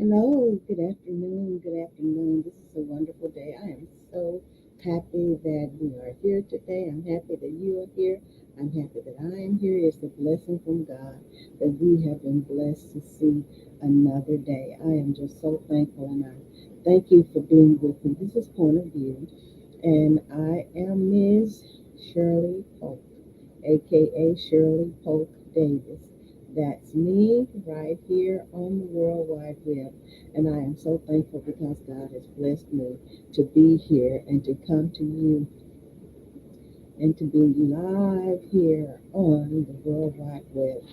Hello, good afternoon, good afternoon. This is a wonderful day. I am so happy that we are here today. I'm happy that you are here. I'm happy that I am here. It's a blessing from God that we have been blessed to see another day. I am just so thankful and I thank you for being with me. This is Point of View, and I am Ms. Shirley Polk, aka Shirley Polk Davis. That's me right here on the World Wide Web. And I am so thankful because God has blessed me to be here and to come to you and to be live here on the World Wide Web.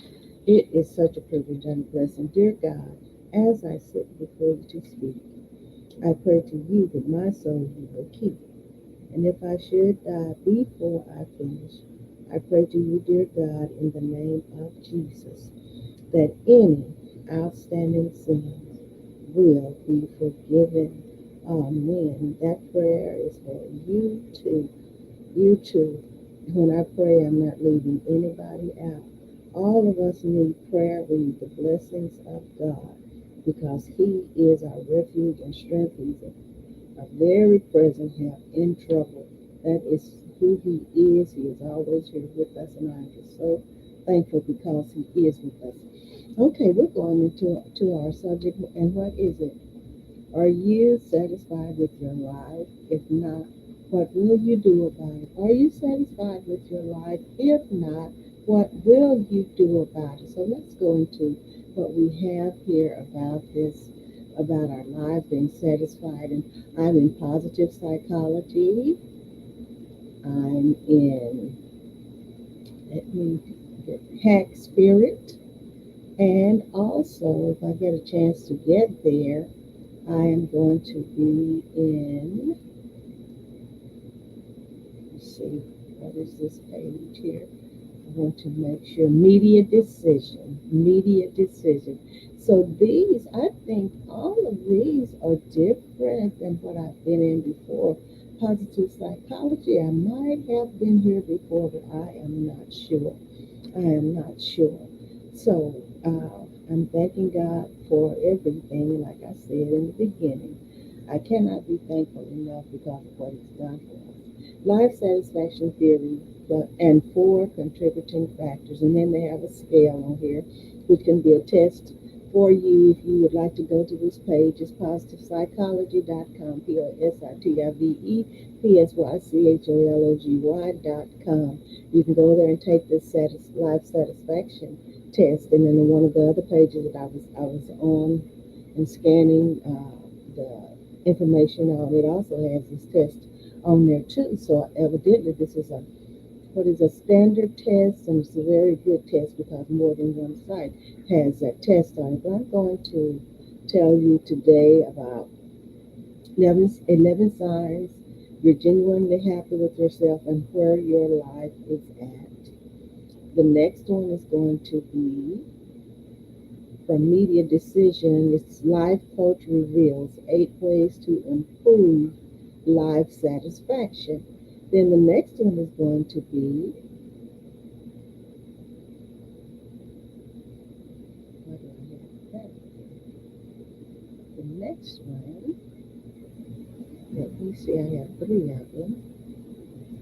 It is such a privilege and a blessing. Dear God, as I sit before you to speak, I pray to you that my soul you will keep. And if I should die before I finish, I pray to you, dear God, in the name of Jesus, that any outstanding sins will be forgiven. Amen. That prayer is for you too. You too. When I pray, I'm not leaving anybody out. All of us need prayer. We need the blessings of God because He is our refuge and strength. He's a very present help in trouble. That is who He is. He is always here with us, and I'm just so thankful because He is with us. Okay, we're going into to our subject, and what is it? Are you satisfied with your life? If not, what will you do about it? Are you satisfied with your life? If not, what will you do about it? So let's go into what we have here about this, about our lives being satisfied. And I'm in positive psychology. I'm in, let me get hack spirit. And also, if I get a chance to get there, I am going to be in, let's see, what is this page here? I want to make sure media decision. So these, I think all of these are different than what I've been in before. Positive psychology, I might have been here before, but I am not sure. I am not sure. So I'm thanking God for everything. Like I said in the beginning, I cannot be thankful enough because of what He's done for us. Life satisfaction theory and four contributing factors. And then they have a scale on here, which can be a test for you if you would like to go to this page. It's positivepsychology.com, POSITIVEPSYCHOLOGY.com. You can go there and take this life satisfaction test. And then in one of the other pages that I was on and scanning the information on, it also has this test on there too. So evidently this is a standard test, and it's a very good test because more than one site has that test on it. But I'm going to tell you today about 11 signs you're genuinely happy with yourself and where your life is at. The next one is going to be from Media Decision. It's Life Coach Reveals 8 Ways to Improve Life Satisfaction. Then the next one is going to be, what do I have that? The next one, let me see, I have three of them.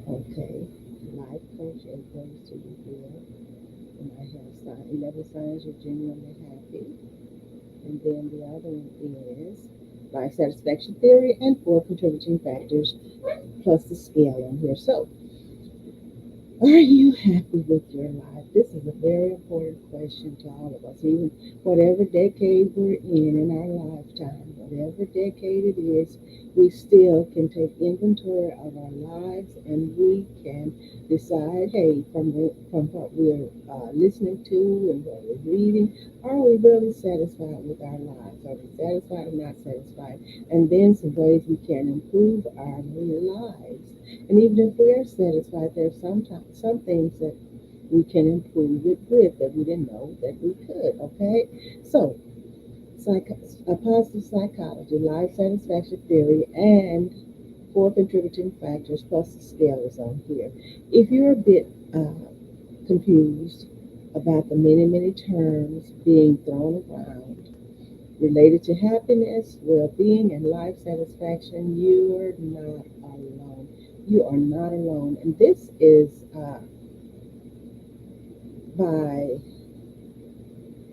Okay, Life Coach 8 Ways to Reveal. And I have 11 signs you're genuinely happy. And then the other one is life satisfaction theory and four contributing factors plus the scale on here. So, are you happy with your life? This is a very important question to all of us, even whatever decade we're in our lifetime, whatever decade it is, we still can take inventory of our lives and we can decide, hey, from what we're listening to and what we're reading, are we really satisfied with our lives? Are we satisfied or not satisfied? And then some ways we can improve our lives. And even if we are satisfied, there's sometimes some things that we can improve it with that we didn't know that we could. Okay, so positive psychology, life satisfaction theory, and four contributing factors plus the scale is on here. If you're a bit confused about the many terms being thrown around, Related to happiness, well-being, and life satisfaction, you're not alone. You are not alone. And this is by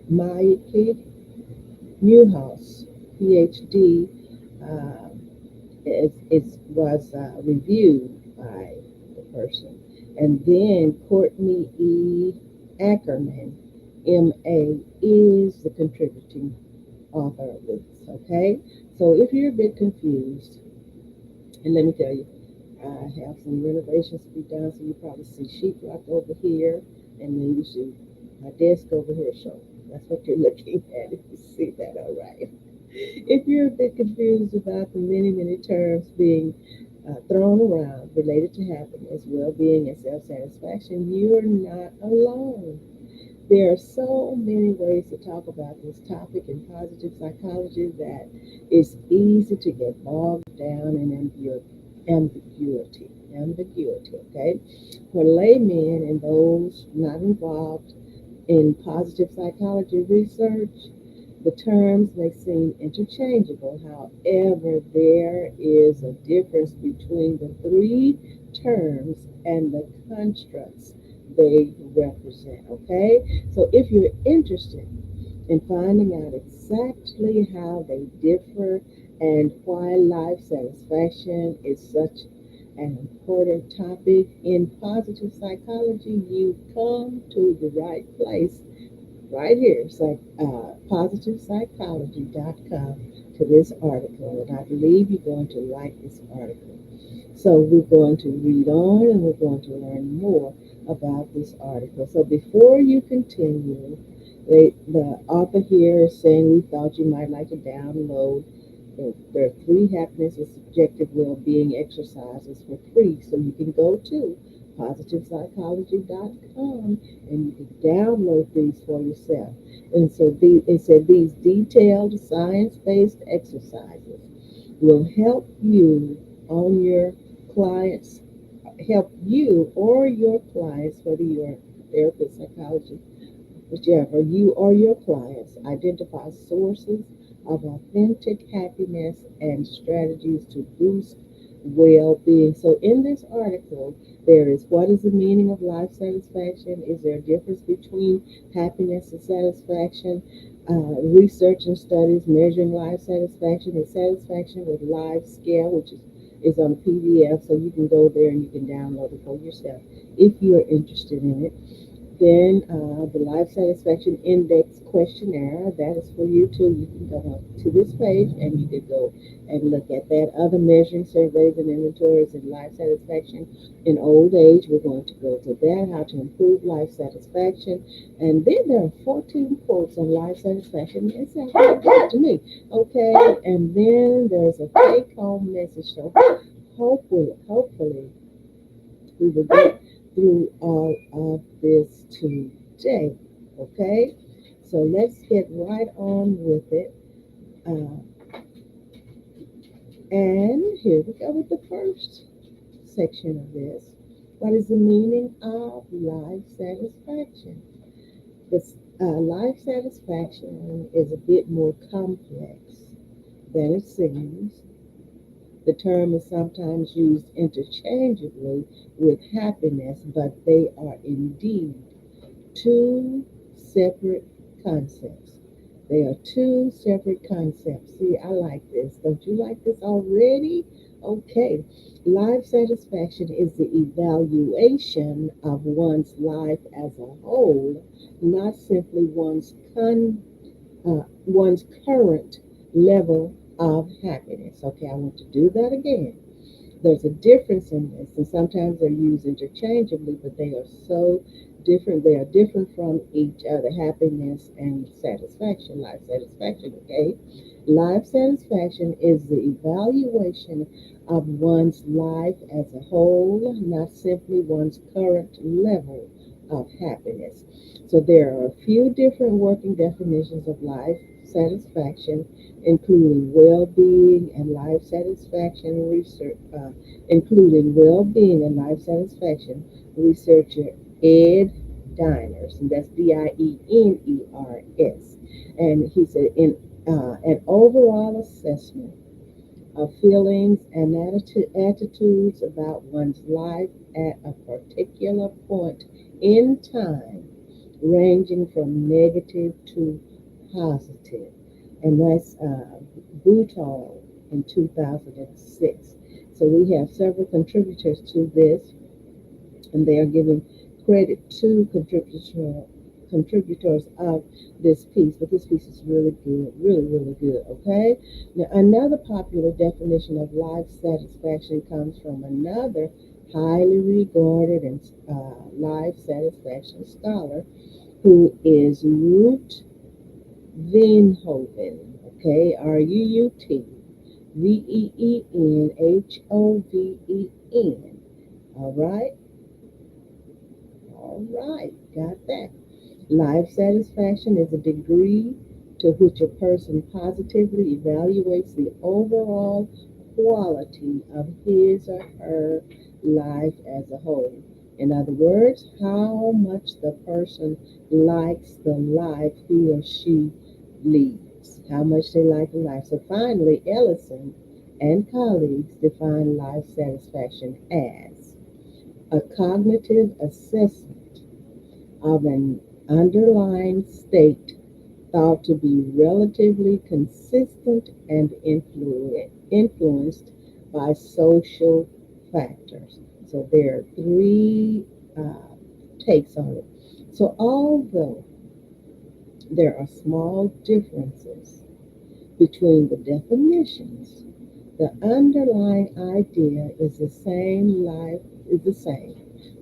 Mayake Newhouse, PhD. Uh, it was reviewed by the person. And then Courtney E. Ackerman, MA, is the contributing author of this. Okay, so if you're a bit confused, and let me tell you, I have some renovations to be done, so you probably see sheetrock over here, and then you see my desk over here. So that's what you're looking at if you see that. All right. If you're a bit confused about the many, many terms being thrown around related to happiness, well-being, and self-satisfaction, you are not alone. There are so many ways to talk about this topic in positive psychology that it's easy to get bogged down in ambiguity, okay? For laymen and those not involved in positive psychology research, the terms may seem interchangeable. However, there is a difference between the three terms and the constructs they represent. Okay? So if you're interested in finding out exactly how they differ and why life satisfaction is such an important topic in positive psychology, you've come to the right place right here. It's like positivepsychology.com to this article, and I believe you're going to like this article. So we're going to read on and we're going to learn more about this article. So before you continue, the author here is saying we thought you might like to download. There are three happiness and subjective well-being exercises for free, so you can go to positivepsychology.com and you can download these for yourself. And so it said these detailed science-based exercises will on your clients, help you or your clients, whether you're a therapist, psychologist, whichever, you or your clients identify sources of authentic happiness and strategies to boost well-being. So in this article, there is what is the meaning of life satisfaction? Is there a difference between happiness and satisfaction? Research and studies measuring life satisfaction and satisfaction with life scale, which is on a PDF, so you can go there and you can download it for yourself if you're interested in it. Then the Life Satisfaction Index questionnaire, that is for you too. You can go to this page and you can go and look at that. Other measuring surveys and inventories in life satisfaction in old age. We're going to go to that, how to improve life satisfaction. And then there are 14 quotes on life satisfaction. It sounds like good to me. Okay, and then there's a take home message. So hopefully we will get through all of this today. Okay? So let's get right on with it. Uh, and here we go with the first section of this. What is the meaning of life satisfaction? This life satisfaction is a bit more complex than it seems. The term is sometimes used interchangeably with happiness, but they are indeed two separate concepts. They are two separate concepts. See, I like this. Don't you like this already? Okay. Life satisfaction is the evaluation of one's life as a whole, not simply one's current level of happiness. Okay, I want to do that again. There's a difference in this, and sometimes they're used interchangeably, but they are so different. They are different from each other. Happiness and satisfaction, life satisfaction. Okay, life satisfaction is the evaluation of one's life as a whole, not simply one's current level of happiness. So there are a few different working definitions of life satisfaction, including well-being and life satisfaction research, including well-being and life satisfaction researcher Ed Diners, and that's Dieners. And he said, in an overall assessment of feelings and attitudes about one's life at a particular point in time, ranging from negative to positive. And that's Bouton in 2006. So we have several contributors to this, and they are giving credit to contributors of this piece. But this piece is really good, really good. Okay. Now, another popular definition of life satisfaction comes from another highly regarded and life satisfaction scholar who is Ruth Venhoven. Okay, Rutenhoven. All right. All right, got that. Life satisfaction is a degree to which a person positively evaluates the overall quality of his or her life as a whole. In other words, how much the person likes the life he or she leads, how much they like the life. So finally, Ellison and colleagues define life satisfaction as a cognitive assessment of an underlying state thought to be relatively consistent and influenced by social factors. So there are three uh, takes on it. So although there are small differences between the definitions, the underlying idea is the same.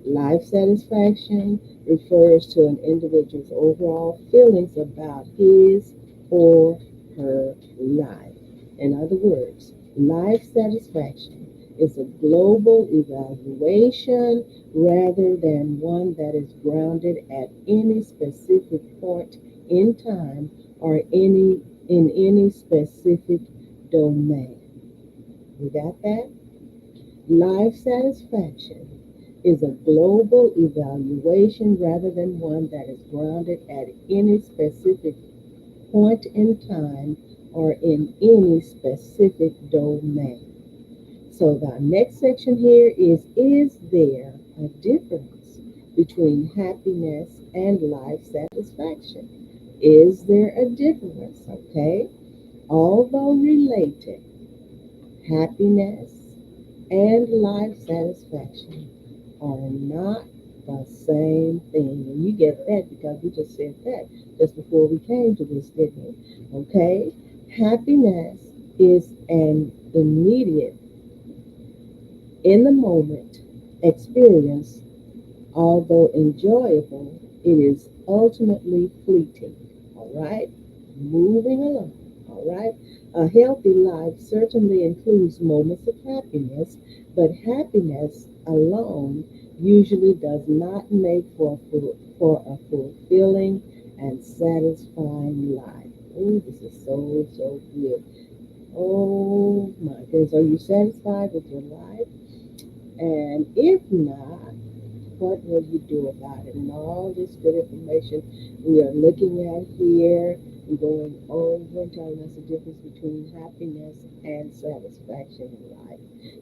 Life satisfaction refers to an individual's overall feelings about his or her life. In other words, life satisfaction is a global evaluation rather than one that is grounded at any specific point in time or in any specific domain. You got that? Life satisfaction is a global evaluation rather than one that is grounded at any specific point in time or in any specific domain. So the next section here is there a difference between happiness and life satisfaction? Is there a difference? Okay. Although related, happiness and life satisfaction are not the same thing. And you get that because we just said that just before we came to this, didn't we? Okay? Happiness is an immediate, in the moment experience. Although enjoyable, it is ultimately fleeting. All right? Moving along. All right? A healthy life certainly includes moments of happiness, but happiness alone usually does not make for a fulfilling and satisfying life. Oh, this is so good. Oh my goodness. Are you satisfied with your life? And if not, what will you do about it? And all this good information we are looking at here and going over and telling us the difference between happiness and satisfaction in life.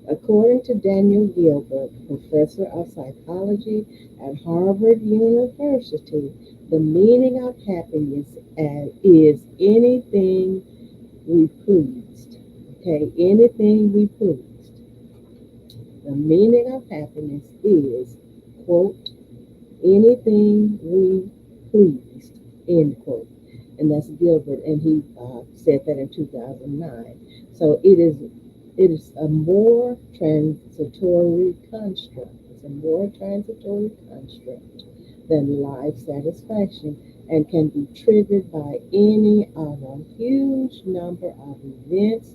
According to Daniel Gilbert, professor of psychology at Harvard University, the meaning of happiness is anything we pleased. Okay, anything we pleased. The meaning of happiness is, quote, anything we pleased, end quote. And that's Gilbert, and he said that in 2009. So it is a more transitory construct. It's a more transitory construct than life satisfaction and can be triggered by any of a huge number of events,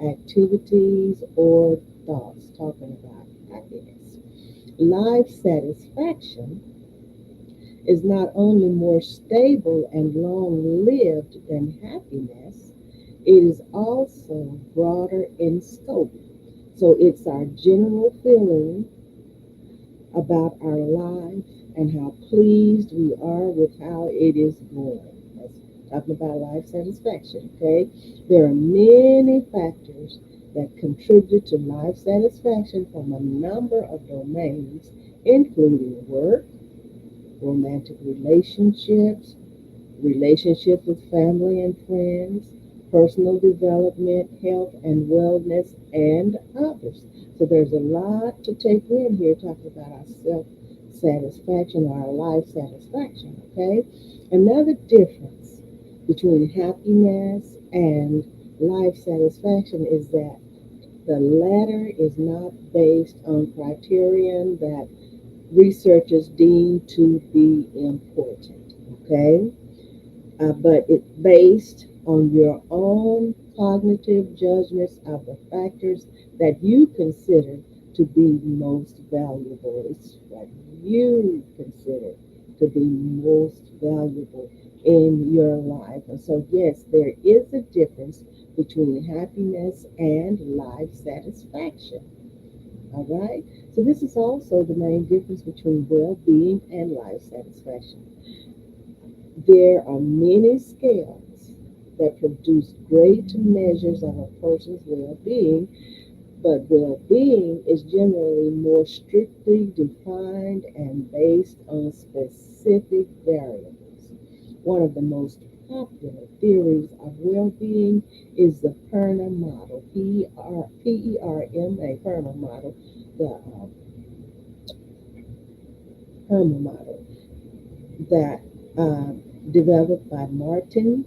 activities, or thoughts talking about happiness. Life satisfaction is not only more stable and long lived than happiness, it is also broader in scope. So it's our general feeling about our life and how pleased we are with how it is going. talking about life satisfaction, okay? There are many factors that contribute to life satisfaction from a number of domains, including work, romantic relationships, relationships with family and friends, personal development, health and wellness, and others. So there's a lot to take in here talking about our self satisfaction or our life satisfaction, okay? Another difference between happiness and life satisfaction is that the latter is not based on criterion that researchers deem to be important, okay? But it's based on your own cognitive judgments of the factors that you consider to be most valuable. It's what you consider to be most valuable in your life. And so, yes, there is a difference between happiness and life satisfaction. All right? So, this is also the main difference between well being and life satisfaction. There are many scales that produce great measures of a person's well being, but well being is generally more strictly defined and based on specific variables. One of the most popular theories of well being is the PERMA model, PERMA, PERMA model, the PERMA model that uh, developed by Martin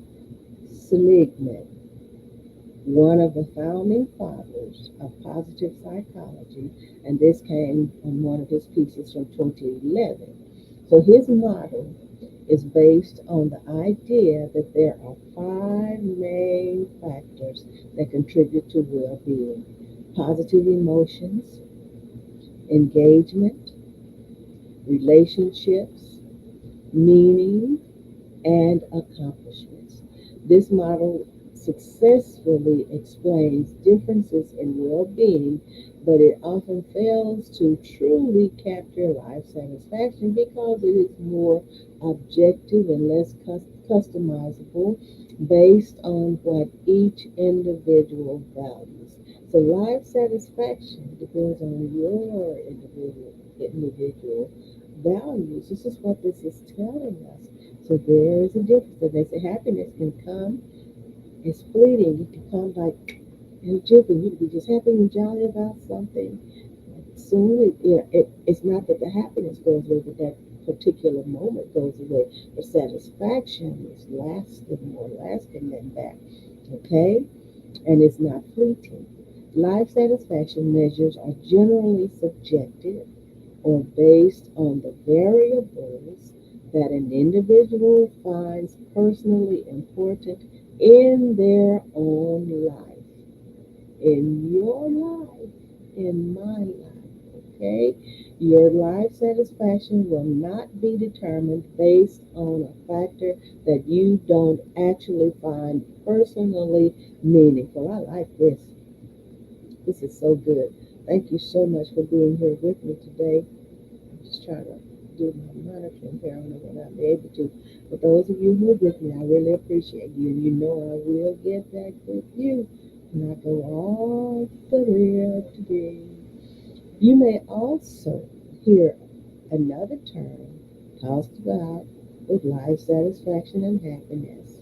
Seligman, one of the founding fathers of positive psychology, and this came on one of his pieces from 2011. So his model is based on the idea that there are five main factors that contribute to well-being: positive emotions, engagement, relationships, meaning, and accomplishments. This model successfully explains differences in well being, but it often fails to truly capture life satisfaction because it is more objective and less customizable based on what each individual values. So life satisfaction depends on your individual values. This is what this is telling us. So there is a difference. And they say happiness can come, it's fleeting. It can come like in a jiffy. You can be just happy and jolly about something. Soon, it's not that the happiness goes away, but that particular moment goes away. The satisfaction is lasting, more lasting than that. Okay? And it's not fleeting. Life satisfaction measures are generally subjective or based on the variables that an individual finds personally important in their own life, in your life, in my life, okay? Your life satisfaction will not be determined based on a factor that you don't actually find personally meaningful. I like this. This is so good. Thank you so much for being here with me today. I'm just trying to do my monitoring here. I don't know when I'll be able to. But those of you who are with me, I really appreciate you. And you know I will get back with you. And I go all the way up today. You may also hear another term talked about with life satisfaction and happiness.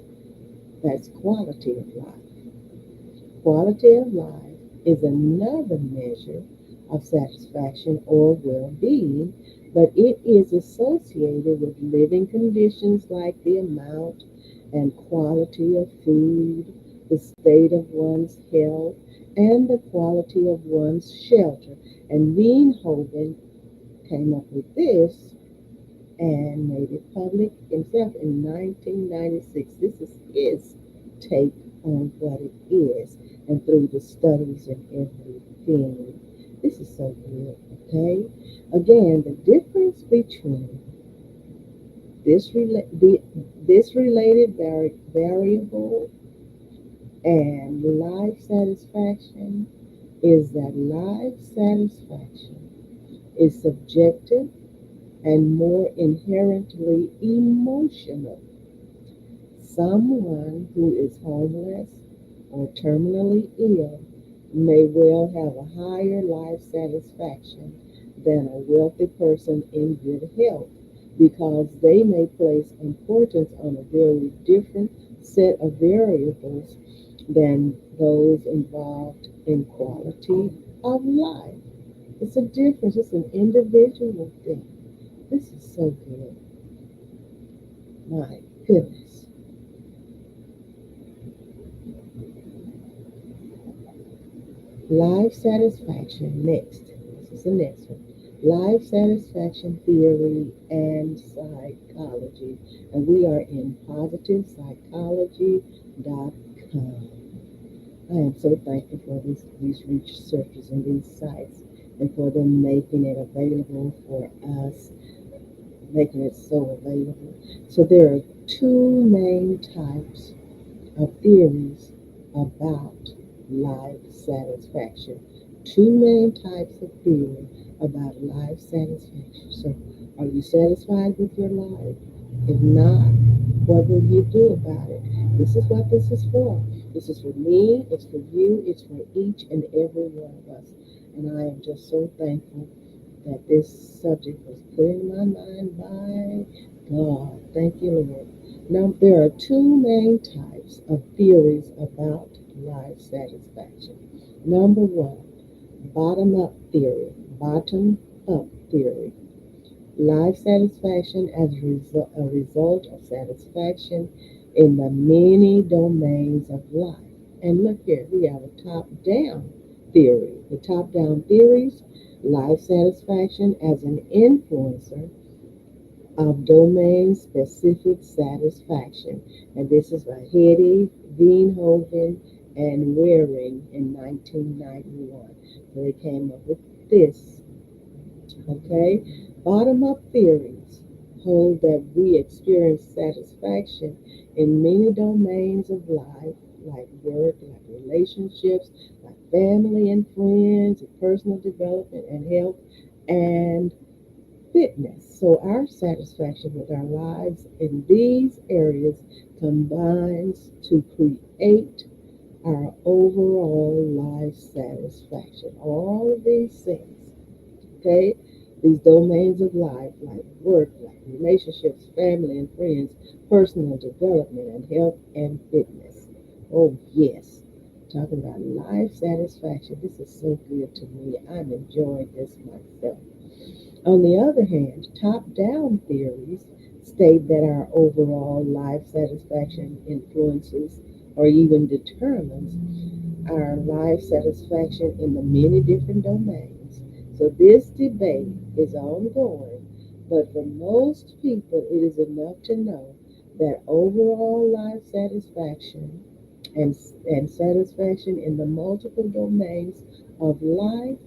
That's quality of life. Quality of life is another measure of satisfaction or well being, but it is associated with living conditions like the amount and quality of food, the state of one's health, and the quality of one's shelter. And Weenhoven came up with this and made it public himself in 1996. This is his take on what it is and through the studies and everything. This is so good, okay? Again, the difference between this, this related variable and life satisfaction is that life satisfaction is subjective and more inherently emotional. Someone who is homeless or terminally ill may well have a higher life satisfaction than a wealthy person in good health because they may place importance on a very different set of variables than those involved in quality of life. It's a difference, it's an individual thing. This is so good. My goodness. Life satisfaction. Next. This is the next one. Life satisfaction theory and psychology. And we are in positivepsychology.com. I am so thankful for these researchers and these sites and for them making it available for us, making it so available. So there are two main types of theories about life satisfaction. Two main types of theory about life satisfaction. So, are you satisfied with your life? If not, what will you do about it? This is what this is for. This is for me, it's for you, it's for each and every one of us. And I am just so thankful that this subject was put in my mind by God. Thank you, Lord. Now, there are two main types of theories about life satisfaction. Number one, bottom up theory. Bottom up theory. Life satisfaction as a result of satisfaction in the many domains of life. And look here, we have a top down theory. The top down theories, life satisfaction as an influencer of domain specific satisfaction. And this is by Hetty, Veenhoven, and Waring in 1991. So they came up with this. Okay? Bottom up theories hold that we experience satisfaction in many domains of life, like work, like relationships, like family and friends, and personal development and health, and fitness. So our satisfaction with our lives in these areas combines to create our overall life satisfaction. All of these things, okay? These domains of life, like work, like relationships, family and friends, personal development, and health and fitness. Oh, yes. Talking about life satisfaction. This is so good to me. I'm enjoying this myself. On the other hand, top down theories state that our overall life satisfaction influences or even determines our life satisfaction in the many different domains. So this debate is ongoing, but for most people, it is enough to know that overall life satisfaction and satisfaction in the multiple domains of life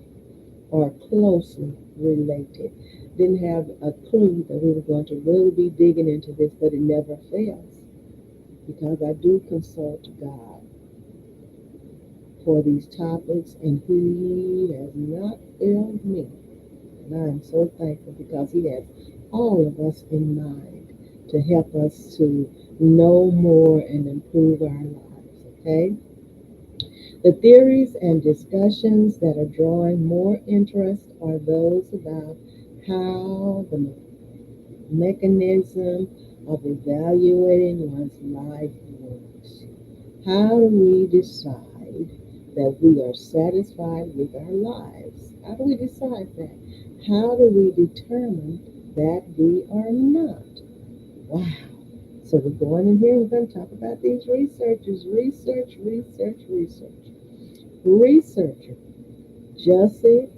are closely related. Didn't have a clue that we were going to really be digging into this, but it never fails because I do consult God for these topics, and He has not failed me. And I am so thankful because He has all of us in mind to help us to know more and improve our lives. Okay? The theories and discussions that are drawing more interest are those about how the mechanism of evaluating one's life works. How do we decide that we are satisfied with our lives? How do we decide that? How do we determine that we are not? Wow. So we're going in here and we're going to talk about these researchers. Researcher Jussie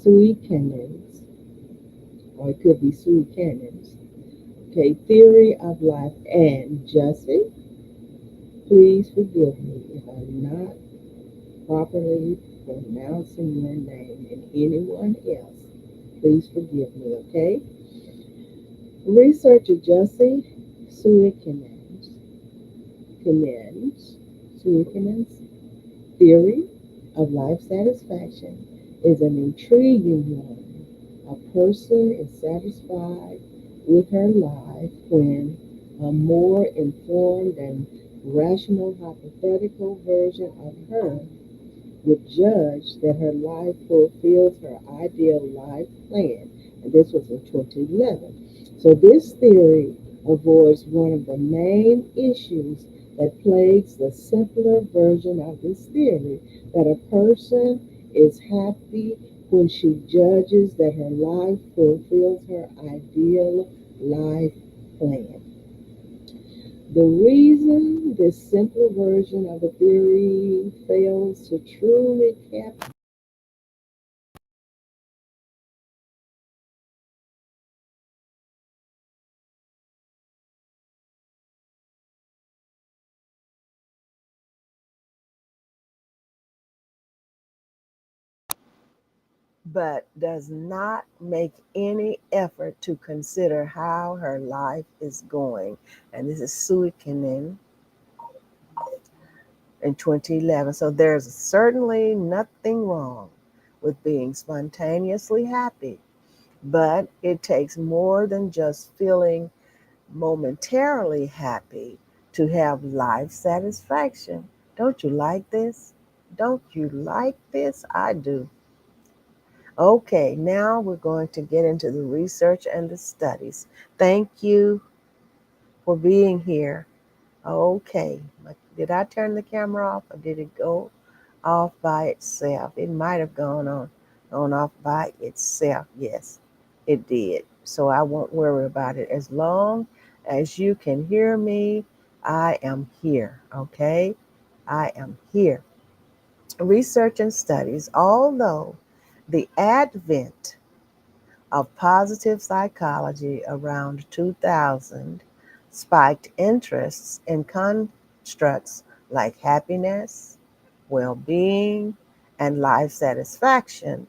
Suikenin's, or it could be Suikenin's, okay, theory of life. And Jussie, please forgive me if I'm not properly pronouncing your name, and anyone else, please forgive me, okay? Researcher Jussie Suikenin's theory of life satisfaction is an intriguing one. A person is satisfied with her life when A more informed and rational hypothetical version of her would judge that her life fulfills her ideal life plan. And this was in 2011. So this theory avoids one of the main issues that plagues the simpler version of this theory, that a person is happy when she judges that her life fulfills her ideal life plan. The reason this simpler version of the theory fails to truly capture but does not make any effort to consider how her life is going. And this is Suikinen in 2011. So there's certainly nothing wrong with being spontaneously happy, but it takes more than just feeling momentarily happy to have life satisfaction. Don't you like this? Don't you like this? I do. Okay, now we're going to get into the research and the studies. Thank you for being here. Okay, did I turn the camera off or did it go off by itself? It might have gone off by itself. Yes, it did. So I won't worry about it. As long as you can hear me, I am here. Okay, I am here. Research and studies, although the advent of positive psychology around 2000 spiked interests in constructs like happiness, well being, and life satisfaction.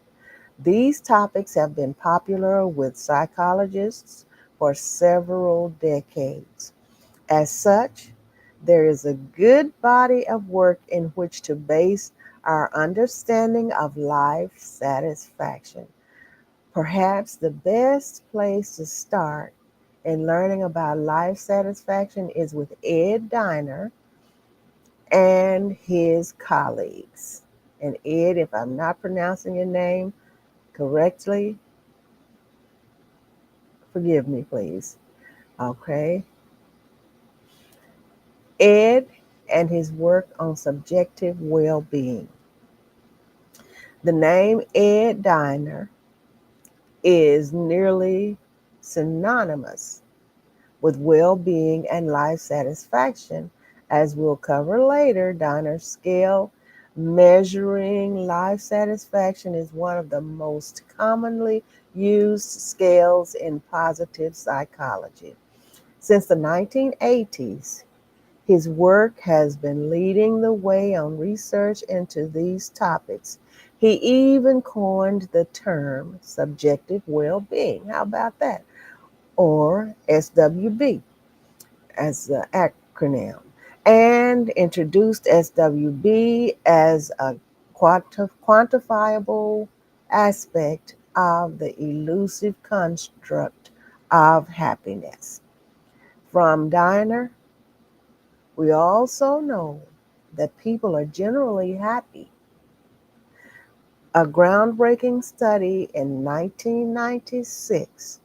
These topics have been popular with psychologists for several decades. As such, there is a good body of work in which to base our understanding of life satisfaction. Perhaps the best place to start in learning about life satisfaction is with Ed Diner and his colleagues. And Ed, if I'm not pronouncing your name correctly, forgive me, please. Okay. Ed and his work on subjective well being. The name Ed Diner is nearly synonymous with well being and life satisfaction. As we'll cover later, Donner's scale measuring life satisfaction is one of the most commonly used scales in positive psychology. Since the 1980s, his work has been leading the way on research into these topics. He even coined the term subjective well being. How about that? Or SWB as the acronym, and introduced SWB as a quantifiable aspect of the elusive construct of happiness. From Diner, we also know that people are generally happy. A groundbreaking study in 1996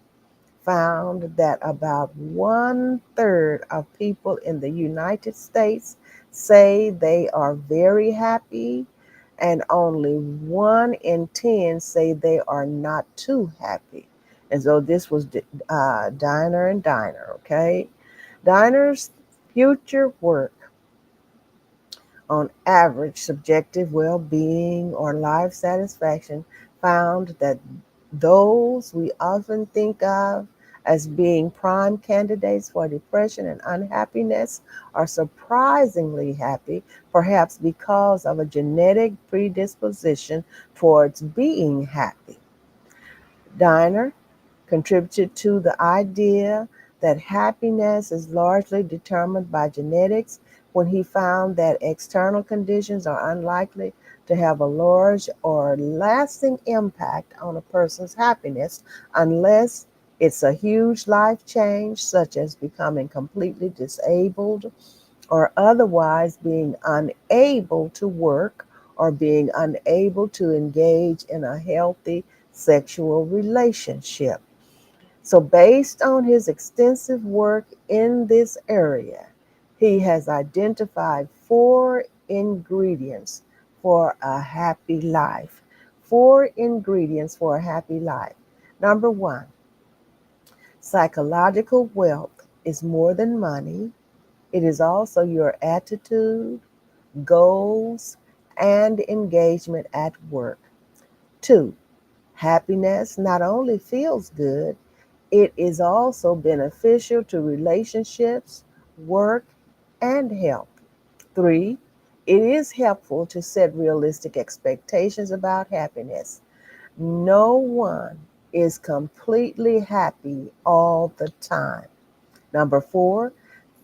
found that about one third of people in the United States say they are very happy, and only 1 in 10 say they are not too happy. And so this was Diner and Diner, okay? Diner's future work on average subjective well being or life satisfaction found that those we often think of as being prime candidates for depression and unhappiness are surprisingly happy, perhaps because of a genetic predisposition towards being happy. Diner contributed to the idea that happiness is largely determined by genetics when he found that external conditions are unlikely to have a large or lasting impact on a person's happiness unless It's a huge life change, such as becoming completely disabled or otherwise being unable to work or being unable to engage in a healthy sexual relationship. So, based on his extensive work in this area, he has identified four ingredients for a happy life. Four ingredients for a happy life. Number one, psychological wealth is more than money, it is also your attitude, goals, and engagement at work. Two, happiness not only feels good, it is also beneficial to relationships, work, and health. Three, it is helpful to set realistic expectations about happiness. No one is completely happy all the time. Number four,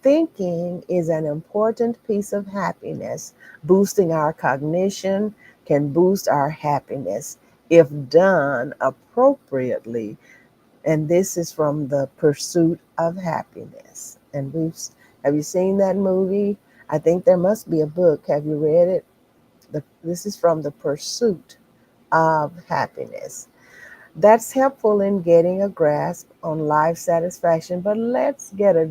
thinking is an important piece of happiness. Boosting our cognition can boost our happiness if done appropriately. And this is from The Pursuit of Happiness. And have you seen that movie? I think there must be a book. Have you read it? This is from The Pursuit of Happiness. That's helpful in getting a grasp on life satisfaction, but let's get a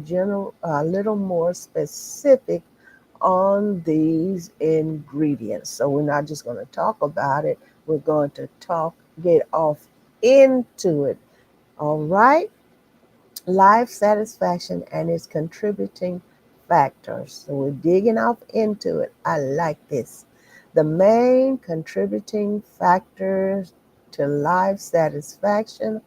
little more specific on these ingredients. So we're not just going to talk about it, we're going to get off into it. All right? Life satisfaction and its contributing factors. So we're digging off into it. I like this. The main contributing factors to life satisfaction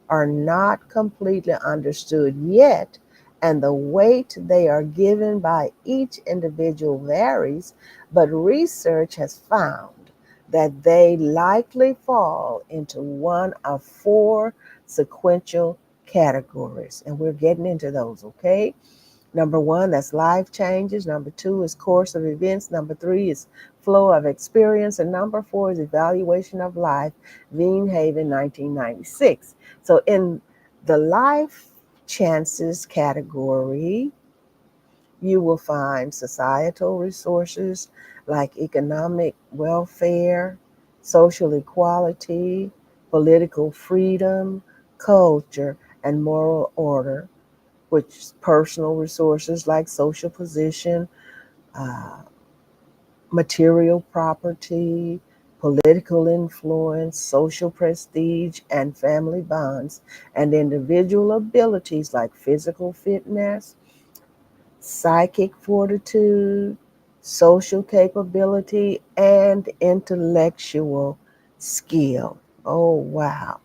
are not completely understood yet, and the weight they are given by each individual varies, but research has found that they likely fall into one of four sequential categories. And we're getting into those, okay? Number one, that's life changes. Number two is course of events. Number three is flow of experience. And number four is evaluation of life, Haven, 1996. So in the life chances category, you will find societal resources like economic welfare, social equality, political freedom, culture, and moral order, which is personal resources like social position, uh, material property, political influence, social prestige, and family bonds, and individual abilities like physical fitness, psychic fortitude, social capability, and intellectual skill. Oh, wow.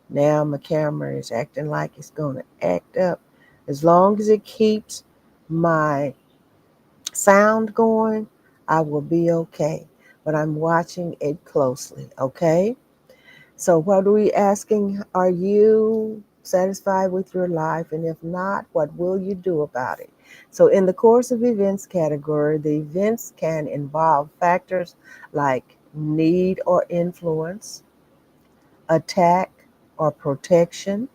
Now my camera is acting like it's going to act up. As long as it keeps my sound going, I will be okay. But I'm watching it closely, okay? So, what are we asking? Are you satisfied with your life? And if not, what will you do about it? So, in the course of events category, the events can involve factors like need or influence, attack or protection,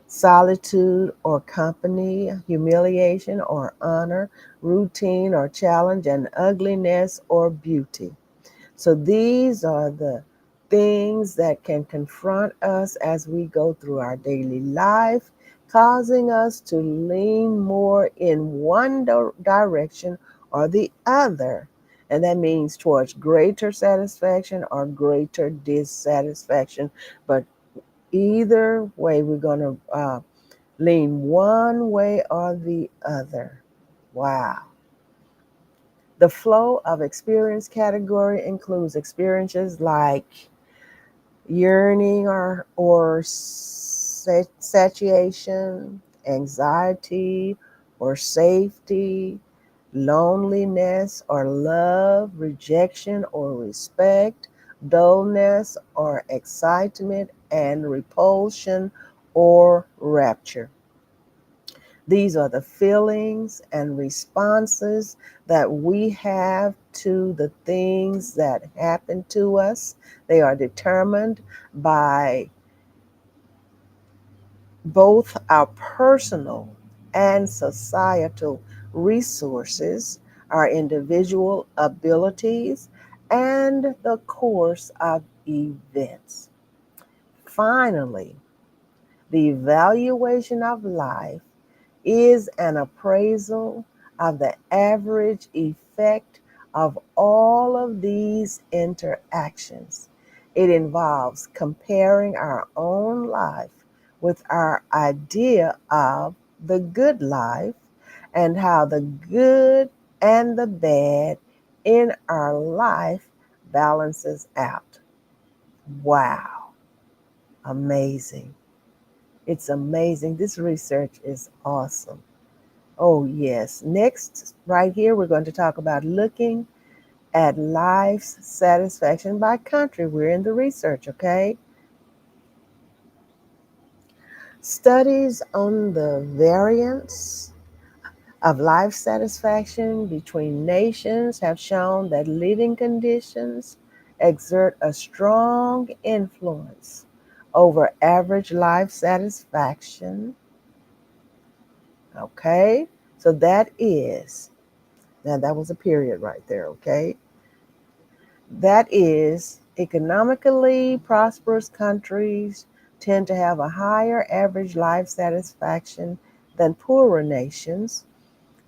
solitude or company, humiliation or honor, routine or challenge, and ugliness or beauty. So these are the things that can confront us as we go through our daily life, causing us to lean more in one direction or the other. And that means towards greater satisfaction or greater dissatisfaction. But either way, we're going to lean one way or the other. Wow. The flow of experience category includes experiences like yearning or satiation, anxiety or safety, loneliness or love, rejection or respect, dullness or excitement, and repulsion or rapture. These are the feelings and responses that we have to the things that happen to us. They are determined by both our personal and societal resources, our individual abilities, and the course of events. Finally, the evaluation of life is an appraisal of the average effect of all of these interactions. It involves comparing our own life with our idea of the good life and how the good and the bad in our life balances out. Wow, amazing. It's amazing. This research is awesome. Oh, yes. Next, right here, we're going to talk about looking at life's satisfaction by country. We're in the research, okay? Studies on the variance of life satisfaction between nations have shown that living conditions exert a strong influence over average life satisfaction. Okay? So now that was a period right there, okay? That is, economically prosperous countries tend to have a higher average life satisfaction than poorer nations.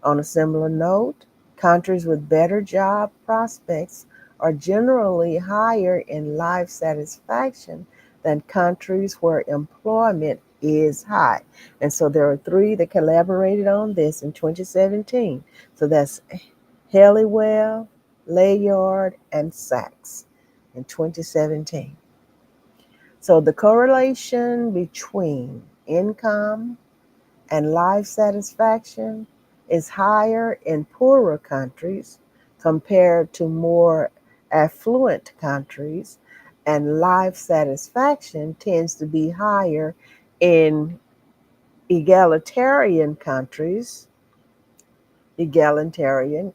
On a similar note, countries with better job prospects are generally higher in life satisfaction than countries where employment is high. And so there are three that collaborated on this in 2017. So that's Halliwell, Layard, and Sachs in 2017. So the correlation between income and life satisfaction is higher in poorer countries compared to more affluent countries, and life satisfaction tends to be higher in egalitarian countries, egalitarian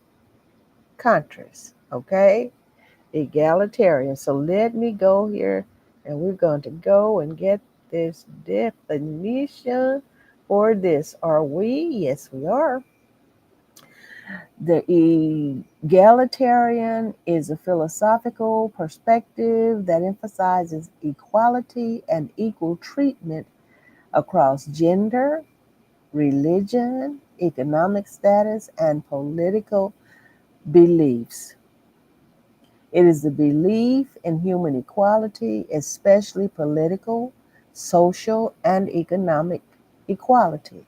okay? Egalitarian. So let me go here and we're going to go and get this definition for this. Are we? Yes, we are. The egalitarian is a philosophical perspective that emphasizes equality and equal treatment across gender, religion, economic status, and political beliefs. It is the belief in human equality, especially political, social, and economic equality.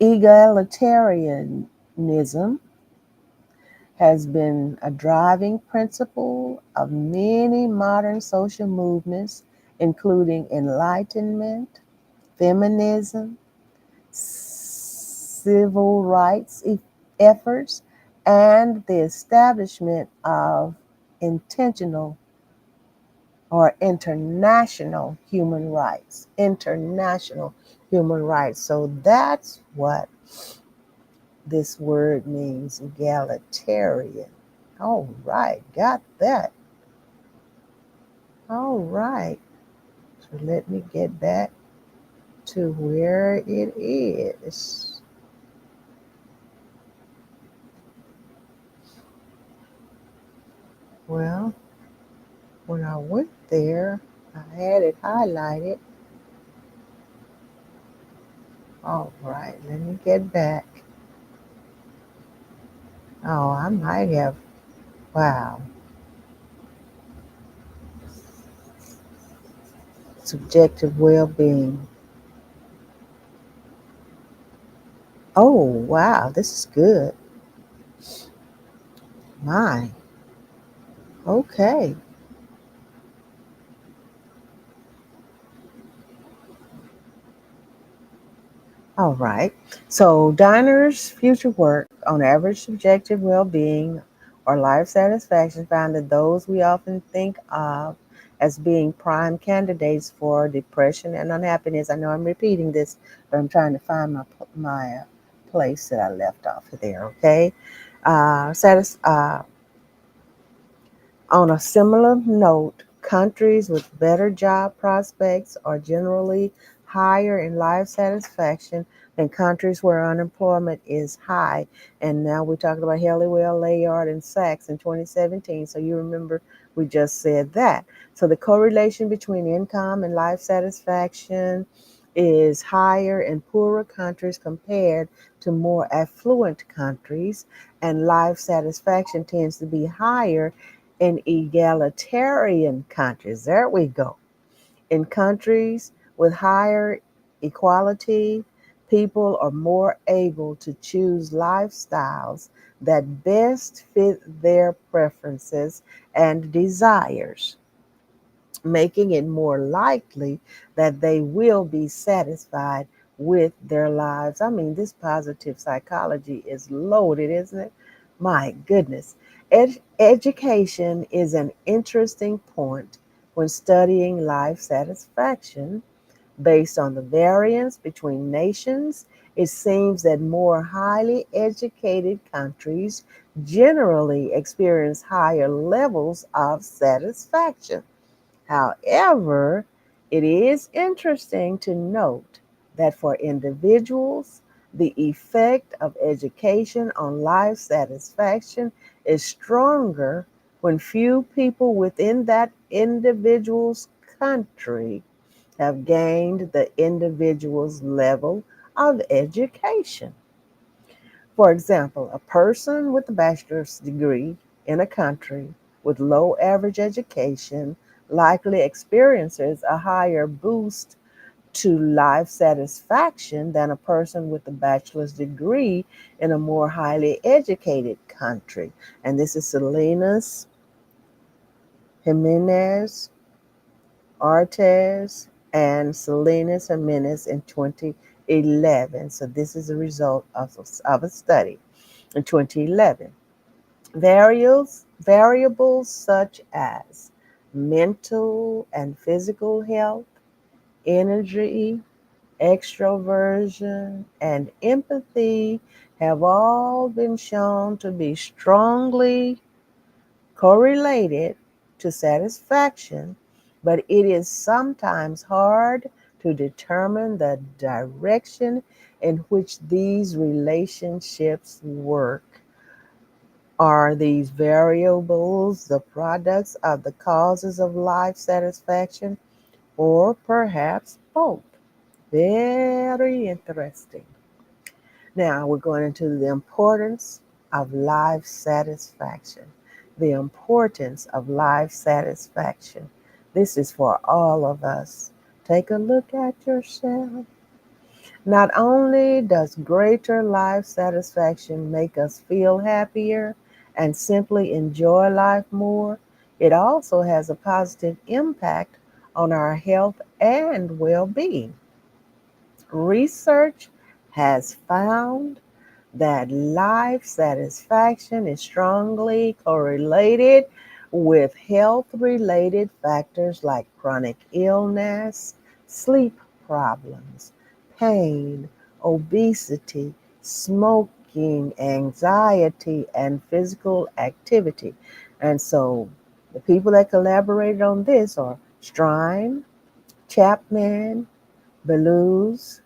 Egalitarianism has been a driving principle of many modern social movements, including Enlightenment, feminism, civil rights efforts, and the establishment of intentional or international human rights. International human rights. So that's what this word means, egalitarian. All right, got that. All right. So let me get back to where it is. Well, when I went there, I had it highlighted. All right, let me get back. Oh, I might have. Wow. Subjective well being. Oh, wow, this is good. My. Okay. All right. So, diners' future work on average subjective well being or life satisfaction found that those we often think of as being prime candidates for depression and unhappiness. I know I'm repeating this, but I'm trying to find my place that I left off of there, okay? Uh, satis- uh, on a similar note, Countries with better job prospects are generally higher in life satisfaction than countries where unemployment is high. And now we're talking about Halliwell, Layard, and Sachs in 2017. So you remember we just said that. So the correlation between income and life satisfaction is higher in poorer countries compared to more affluent countries, and life satisfaction tends to be higher in egalitarian countries. There we go. In countries with higher equality, people are more able to choose lifestyles that best fit their preferences and desires, making it more likely that they will be satisfied with their lives. I mean, this positive psychology is loaded, isn't it? My goodness. Education is an interesting point when studying life satisfaction. Based on the variance between nations, it seems that more highly educated countries generally experience higher levels of satisfaction. However, it is interesting to note that for individuals, the effect of education on life satisfaction is stronger when few people within that individual's country have gained the individual's level of education. For example, a person with a bachelor's degree in a country with low average education likely experiences a higher boost to life satisfaction than a person with a bachelor's degree in a more highly educated country. And this is Salinas, Jimenez, Artes, and Salinas Jimenez in 2011. So this is a result of a study in 2011. Variables such as mental and physical health, energy, extroversion, and empathy have all been shown to be strongly correlated to satisfaction, but it is sometimes hard to determine the direction in which these relationships work. Are these variables the products of the causes of life satisfaction, or perhaps both? Very interesting. Now we're going into the importance of life satisfaction. The importance of life satisfaction. This is for all of us. Take a look at yourself. Not only does greater life satisfaction make us feel happier and simply enjoy life more, it also has a positive impact on our health and well being. Research has found that life satisfaction is strongly correlated with health related factors like chronic illness, sleep problems, pain, obesity, smoking, anxiety, and physical activity. And so the people that collaborated on this are Strine, Chapman, Beluz,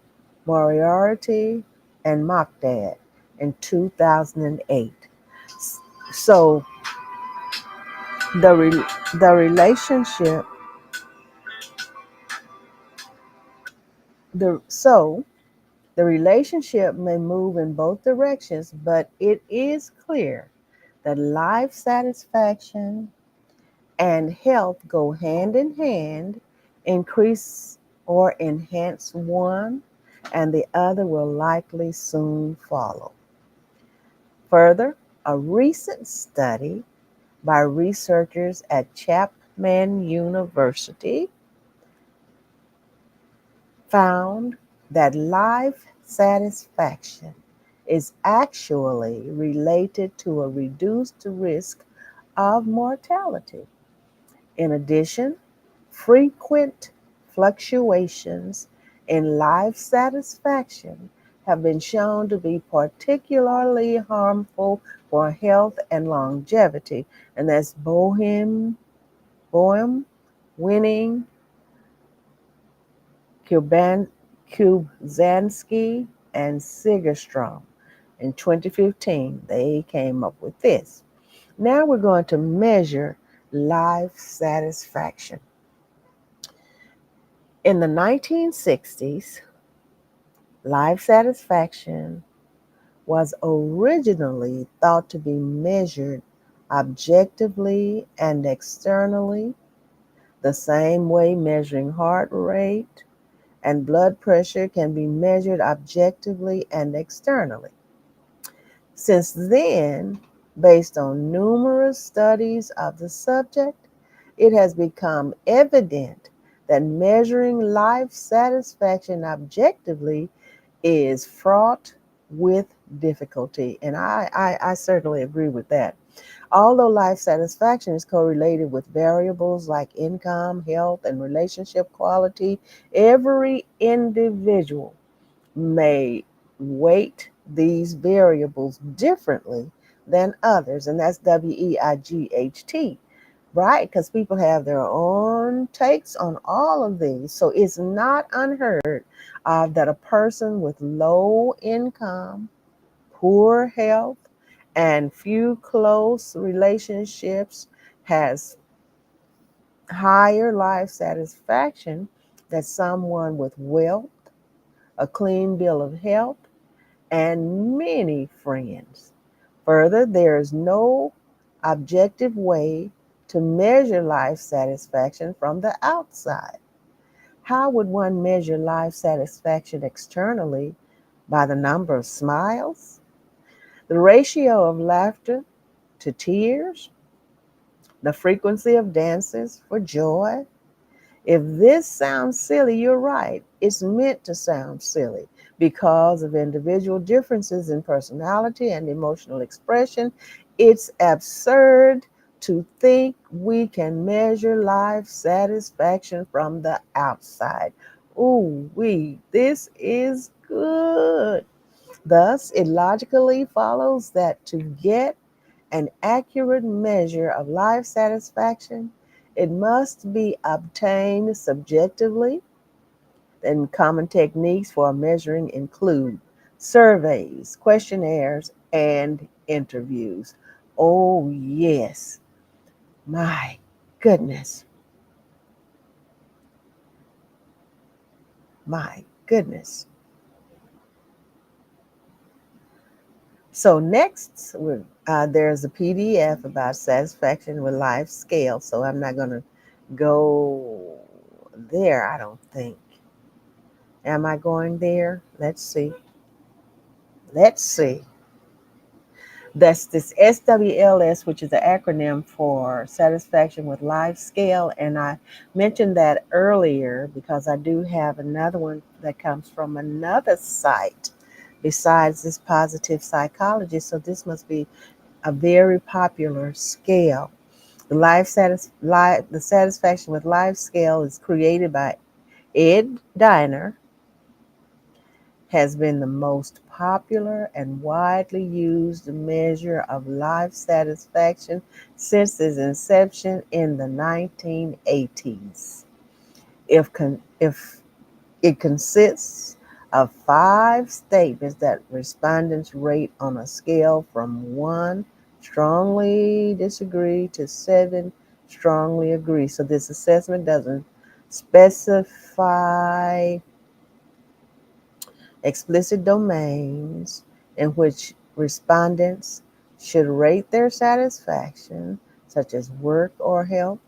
Moriarty, and Mokdad in 2008. So the the relationship the so the relationship may move in both directions, but it is clear that life satisfaction and health go hand in hand. Increase or enhance one, and the other will likely soon follow. Further, a recent study by researchers at Chapman University found that life satisfaction is actually related to a reduced risk of mortality. In addition, frequent fluctuations in life satisfaction have been shown to be particularly harmful for health and longevity. And that's Boehm, winning Kubzansky and Sigerstrom. In 2015, they came up with this. Now we're going to measure life satisfaction. In the 1960s, life satisfaction was originally thought to be measured objectively and externally, the same way measuring heart rate and blood pressure can be measured objectively and externally. Since then, based on numerous studies of the subject, it has become evident that measuring life satisfaction objectively is fraught with difficulty. And I certainly agree with that. Although life satisfaction is correlated with variables like income, health, and relationship quality, every individual may weight these variables differently than others. And that's WEIGHT, right? Because people have their own takes on all of these. So it's not unheard of that a person with low income, poor health, and few close relationships has higher life satisfaction than someone with wealth, a clean bill of health, and many friends. Further, there is no objective way to measure life satisfaction from the outside. How would one measure life satisfaction externally? By the number of smiles, the ratio of laughter to tears, the frequency of dances for joy. If this sounds silly, you're right. It's meant to sound silly because of individual differences in personality and emotional expression. It's absurd to think we can measure life satisfaction from the outside. This is good. Thus, it logically follows that to get an accurate measure of life satisfaction, it must be obtained subjectively, and common techniques for measuring include surveys, questionnaires, and interviews. Oh, yes. My goodness. My goodness. So next, there's a PDF about satisfaction with life scale. So I'm not going to go there, I don't think. Am I going there? Let's see. Let's see. That's this SWLS, which is an acronym for Satisfaction with Life Scale. And I mentioned that earlier because I do have another one that comes from another site besides this positive psychology. So this must be a very popular scale. The Satisfaction with Life scale is created by Ed Diner, has been the most popular and widely used measure of life satisfaction since its inception in the 1980s. If it consists of 5 statements that respondents rate on a scale from 1, strongly disagree, to 7, strongly agree. So this assessment doesn't specify explicit domains in which respondents should rate their satisfaction, such as work or health.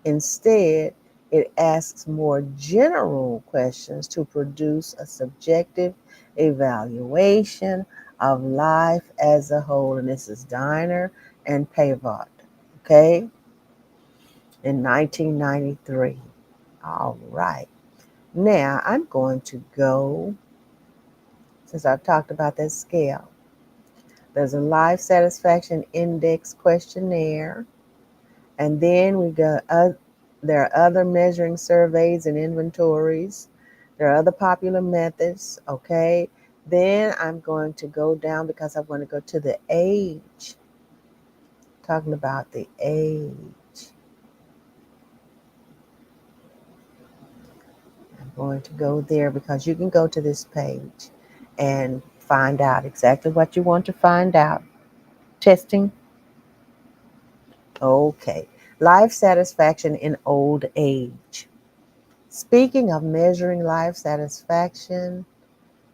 Instead, it asks more general questions to produce a subjective evaluation of life as a whole. And this is Diner and Pavot, okay, in 1993. All right. Now I'm going to go, since I've talked about that scale, there's a life satisfaction index questionnaire, and then there are other measuring surveys and inventories. There are other popular methods, okay? Then I'm going to go down because I want to go to the age, talking about the age. Going to go there because you can go to this page and find out exactly what you want to find out. Testing. Okay. Life satisfaction in old age. Speaking of measuring life satisfaction,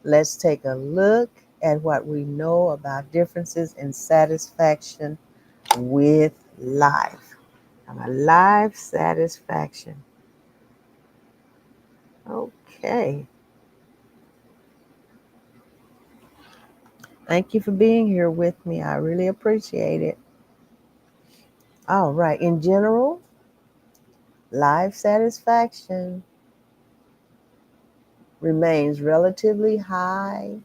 let's take a look at what we know about differences in satisfaction with life. Now, life satisfaction. Okay. Thank you for being here with me. I really appreciate it. All right. In general, life satisfaction remains relatively high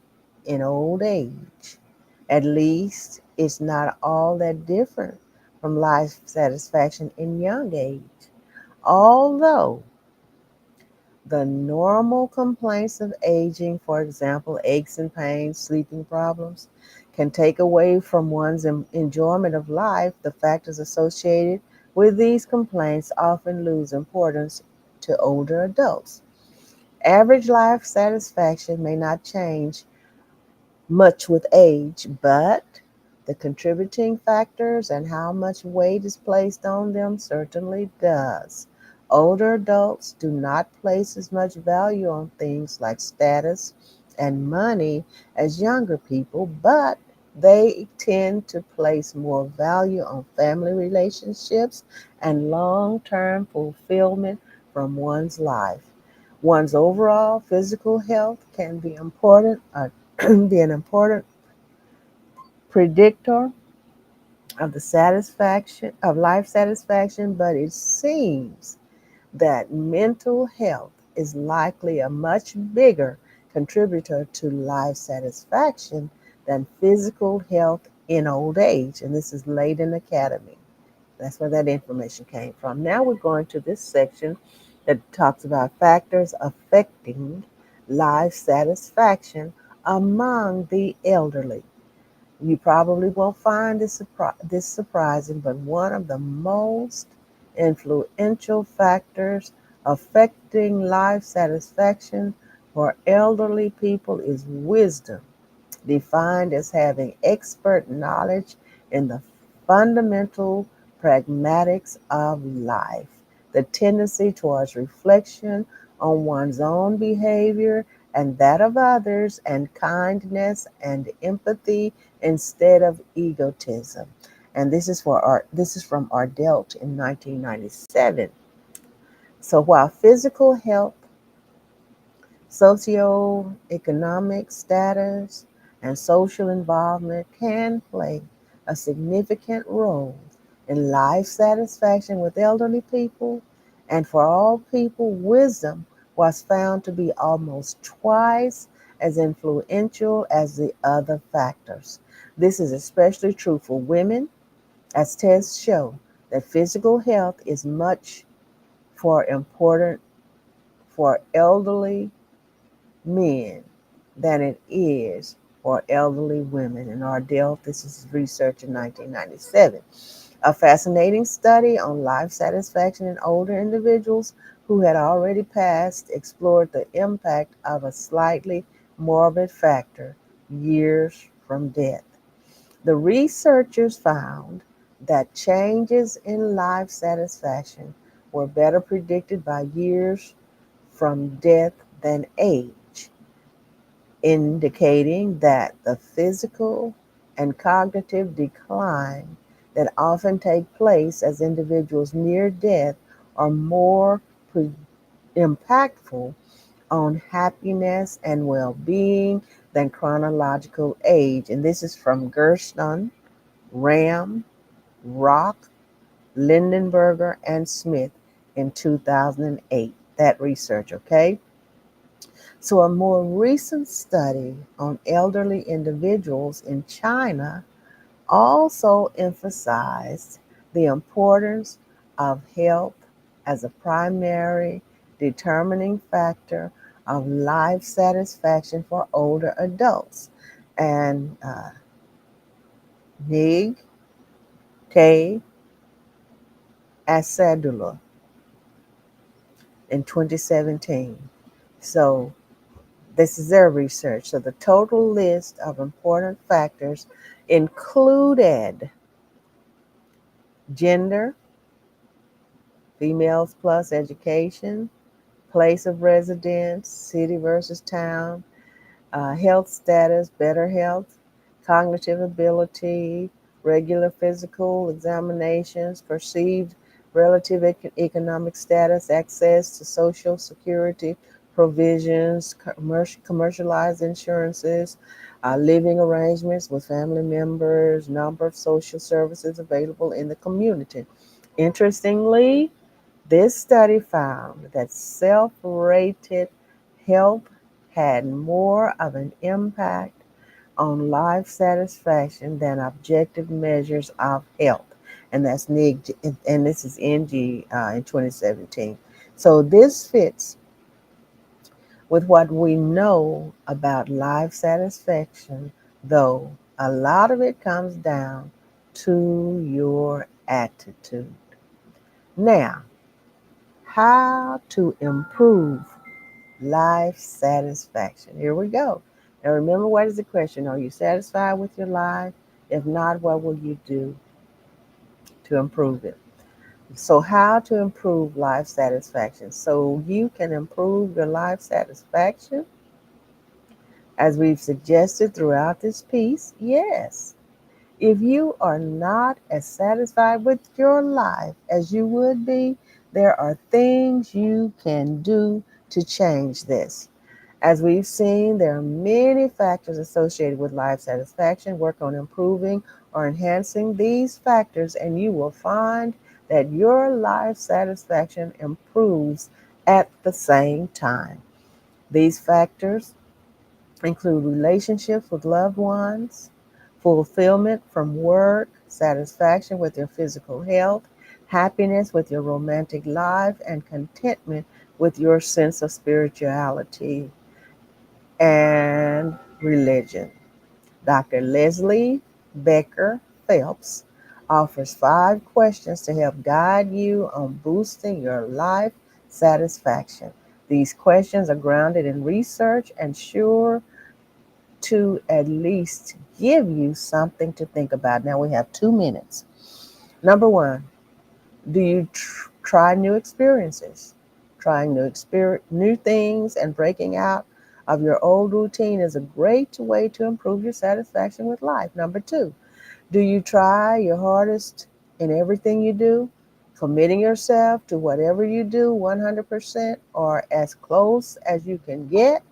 in old age. At least it's not all that different from life satisfaction in young age. Although the normal complaints of aging, for example, aches and pains, sleeping problems, can take away from one's enjoyment of life, the factors associated with these complaints often lose importance to older adults. Average life satisfaction may not change much with age, but the contributing factors and how much weight is placed on them certainly does. Older adults do not place as much value on things like status and money as younger people, but they tend to place more value on family relationships and long term fulfillment from one's life. One's overall physical health can be important, be an important predictor of the satisfaction of life satisfaction, but it seems that mental health is likely a much bigger contributor to life satisfaction than physical health in old age. And this is Layden Academy. That's where that information came from. Now we're going to this section that talks about factors affecting life satisfaction among the elderly. You probably won't find this surprising, but one of the most influential factors affecting life satisfaction for elderly people is wisdom, defined as having expert knowledge in the fundamental pragmatics of life, the tendency towards reflection on one's own behavior and that of others, and kindness and empathy instead of egotism. And this is from Ardelt in 1997. So while physical health, socioeconomic status, and social involvement can play a significant role in life satisfaction with elderly people, and for all people, wisdom was found to be almost twice as influential as the other factors. This is especially true for women, as tests show that physical health is much more important for elderly men than it is for elderly women. In Ardell, this is research in 1997. A fascinating study on life satisfaction in older individuals who had already passed explored the impact of a slightly morbid factor, years from death. The researchers found that changes in life satisfaction were better predicted by years from death than age, indicating that the physical and cognitive decline that often take place as individuals near death are more impactful on happiness and well-being than chronological age. And this is from Gershon, Ram, Rock, Lindenberger, and Smith in 2008. That research, okay? So, a more recent study on elderly individuals in China also emphasized the importance of health as a primary determining factor of life satisfaction for older adults. And Nig Te Asadula in 2017 So this is their research. So the total list of important factors included gender, females plus education, place of residence, city versus town, health status, better health, cognitive ability, regular physical examinations, perceived relative economic status, access to social security provisions, commercialized insurances, living arrangements with family members, number of social services available in the community. Interestingly, this study found that self rated help had more of an impact on life satisfaction than objective measures of health. And that's NIG, and this is NG in 2017. So this fits with what we know about life satisfaction, though a lot of it comes down to your attitude. Now, how to improve life satisfaction. Here we go. Now remember, what is the question? Are you satisfied with your life? If not, what will you do to improve it? So, how to improve life satisfaction? So, you can improve your life satisfaction as we've suggested throughout this piece. Yes. If you are not as satisfied with your life as you would be, there are things you can do to change this. As we've seen, there are many factors associated with life satisfaction. Work on improving or enhancing these factors, and you will find that your life satisfaction improves at the same time. These factors include relationships with loved ones, fulfillment from work, satisfaction with your physical health, happiness with your romantic life, and contentment with your sense of spirituality and religion. Dr. Leslie Becker Phelps offers 5 questions to help guide you on boosting your life satisfaction. These questions are grounded in research and sure to at least give you something to think about. Now we have 2 minutes. Number one, do you try new experiences? Trying new things and breaking out of your old routine is a great way to improve your satisfaction with life. Number two, do you try your hardest in everything you do? Committing yourself to whatever you do 100% or as close as you can get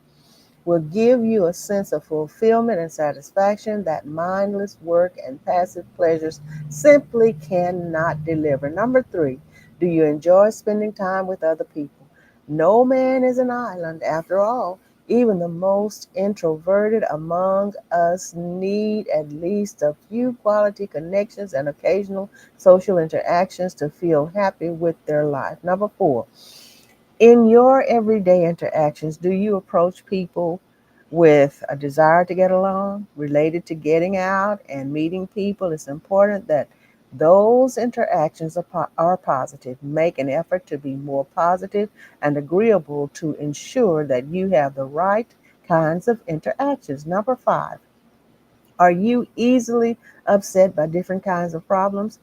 will give you a sense of fulfillment and satisfaction that mindless work and passive pleasures simply cannot deliver. Number three, do you enjoy spending time with other people? No man is an island, after all. Even the most introverted among us need at least a few quality connections and occasional social interactions to feel happy with their life. Number four, in your everyday interactions, do you approach people with a desire to get along? Related to getting out and meeting people, it's important that those interactions are positive. Make an effort to be more positive and agreeable to ensure that you have the right kinds of interactions. Number five, are you easily upset by different kinds of problems?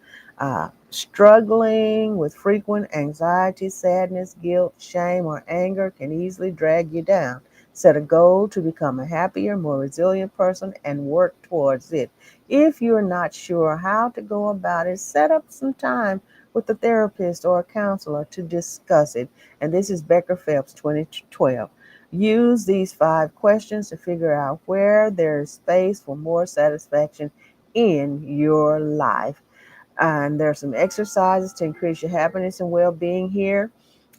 Struggling with frequent anxiety, sadness, guilt, shame, or anger can easily drag you down. Set a goal to become a happier, more resilient person and work towards it. If you're not sure how to go about it, set up some time with a therapist or a counselor to discuss it. And this is Becker Phelps 2012. Use these 5 questions to figure out where there is space for more satisfaction in your life. And there are some exercises to increase your happiness and well being here.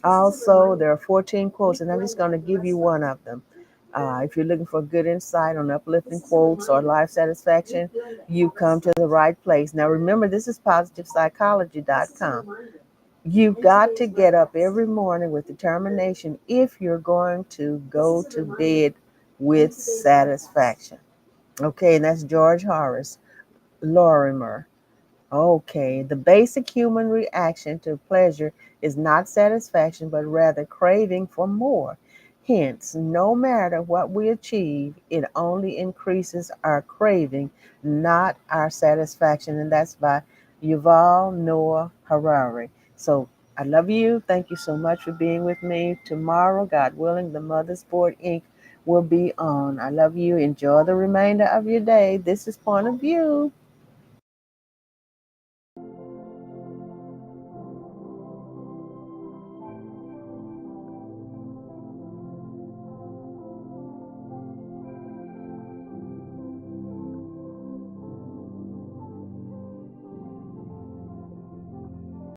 Also, there are 14 quotes, and I'm just going to give you one of them. If you're looking for good insight on uplifting quotes or life satisfaction, you come to the right place. Now, remember, this is positivepsychology.com. You've got to get up every morning with determination if you're going to go to bed with satisfaction. Okay, and that's George Horace Lorimer. Okay, the basic human reaction to pleasure is not satisfaction, but rather craving for more. Hence, no matter what we achieve, it only increases our craving, not our satisfaction. And that's by Yuval Noah Harari. So I love you. Thank you so much for being with me. Tomorrow, God willing, the Mother's Board Inc. will be on. I love you. Enjoy the remainder of your day. This is Point of View.